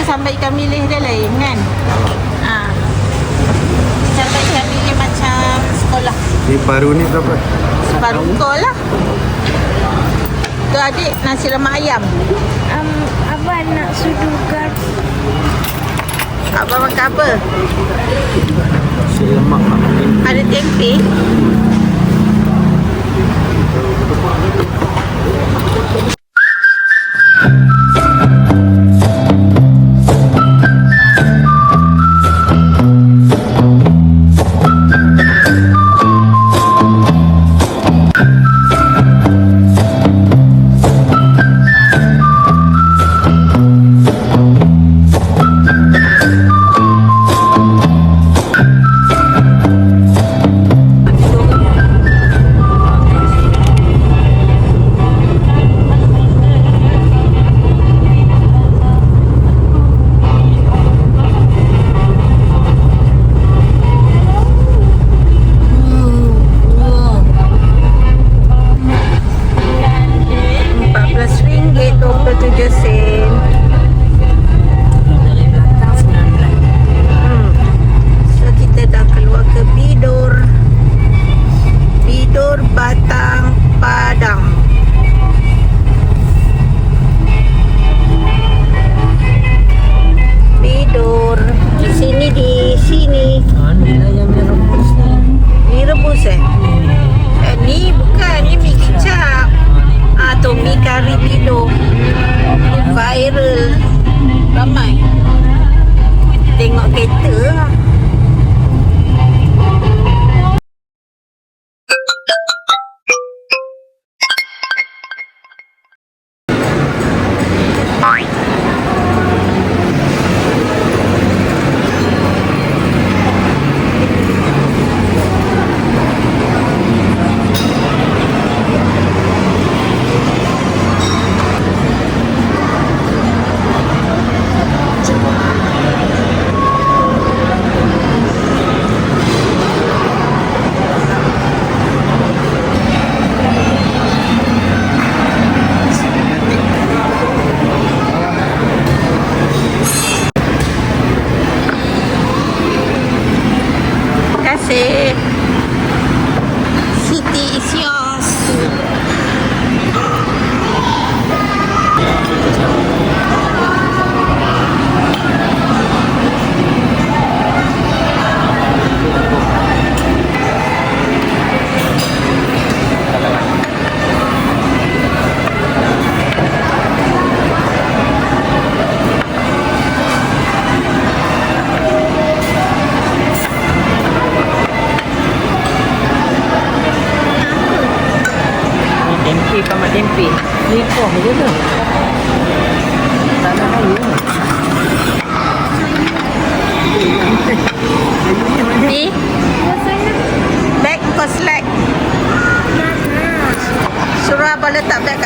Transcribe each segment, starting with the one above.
sampai ikan milih dia lain kan. Sampai ikan milih macam sekolah. Ni baru ni berapa? Baru kau lah. Tu adik nasi lemak ayam. Abang nak sudukan. Abang makan apa? Nasi lemak. Ada tempe.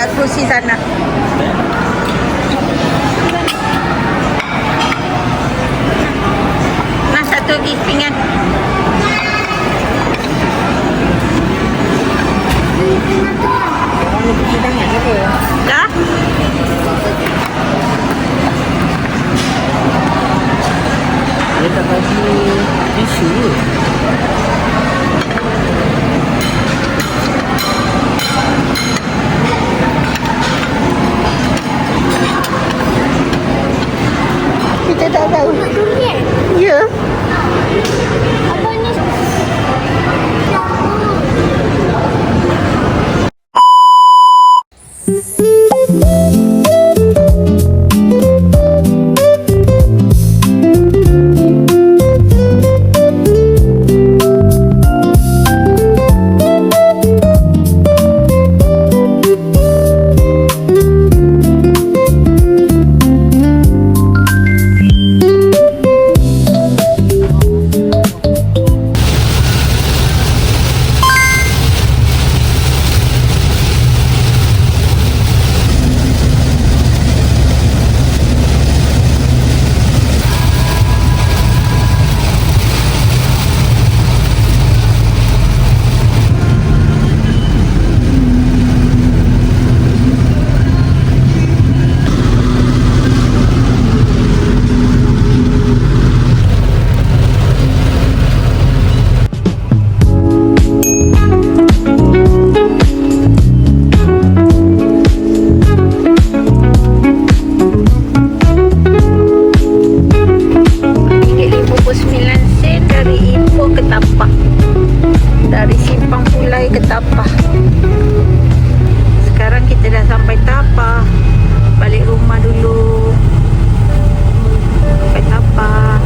dekat kerusi sana. Nah, satu lagi pinggan. Dah? Dia tak bagi tisu. Kita tak tahu. Durian. Ya. Apa ni? Dari Simpang Pulai ke Tapah. Sekarang kita dah sampai Tapah. Balik rumah dulu. Sampai Tapah.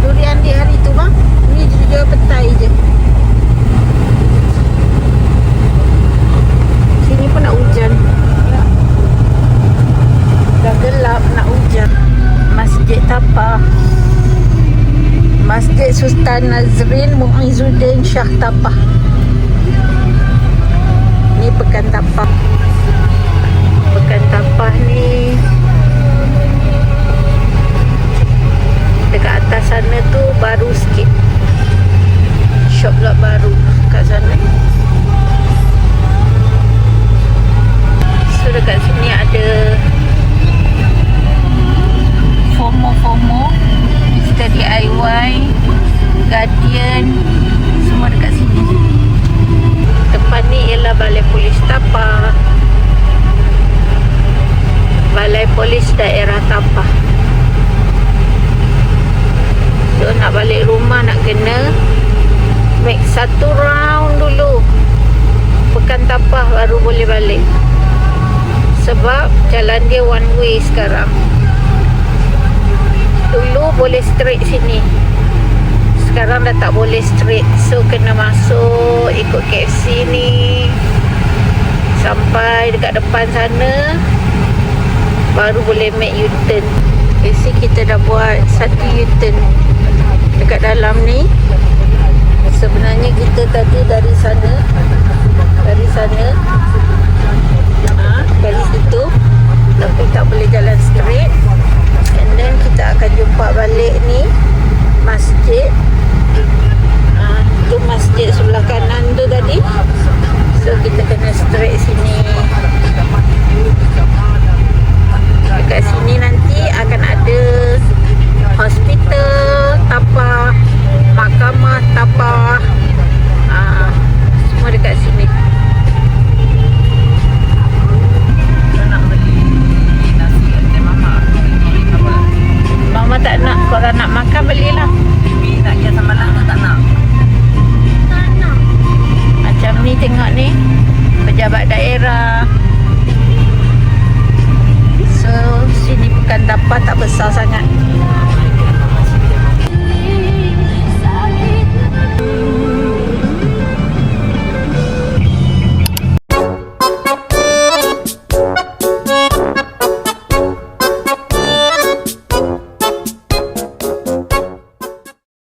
Durian di hari tu bang. Ni juga petai je. Sini pun nak hujan. Dah gelap nak hujan. Masjid Tapah. Masjid Sultan Nazrin Muizzuddin Shah Tapah. Ni Pekan Tapah. Pekan Tapah ni dekat atas sana tu baru sikit. Shop lot baru kat sana. So dekat sini ada FOMO kita DIY, Guardian, semua dekat sini. Depan ni ialah Balai Polis Tapah, Balai Polis Daerah Tapah. So nak balik rumah nak kena make satu round dulu Pekan Tapah baru boleh balik. Sebab jalan dia one way sekarang. Dulu boleh straight sini, sekarang dah tak boleh straight. So kena masuk ikut KFC ni sampai dekat depan sana baru boleh make U-turn. KFC kita dah buat satu U-turn dekat dalam ni. Sebenarnya kita tadi dari sana dari situ, tapi tak boleh jalan straight. And then kita akan jumpa balik ni masjid. Tu masjid sebelah kanan tu tadi. So kita kena straight sini. Dekat sini nanti akan ada hospital Tapah, mahkamah Tapah. Semua dekat sini. Mama tak nak. Korang nak makan belilah. Bibi nak kias sama lah tak nak. Tak nak. Macam ni tengok ni, pejabat daerah. So sini Pekan Tapah tak besar sangat.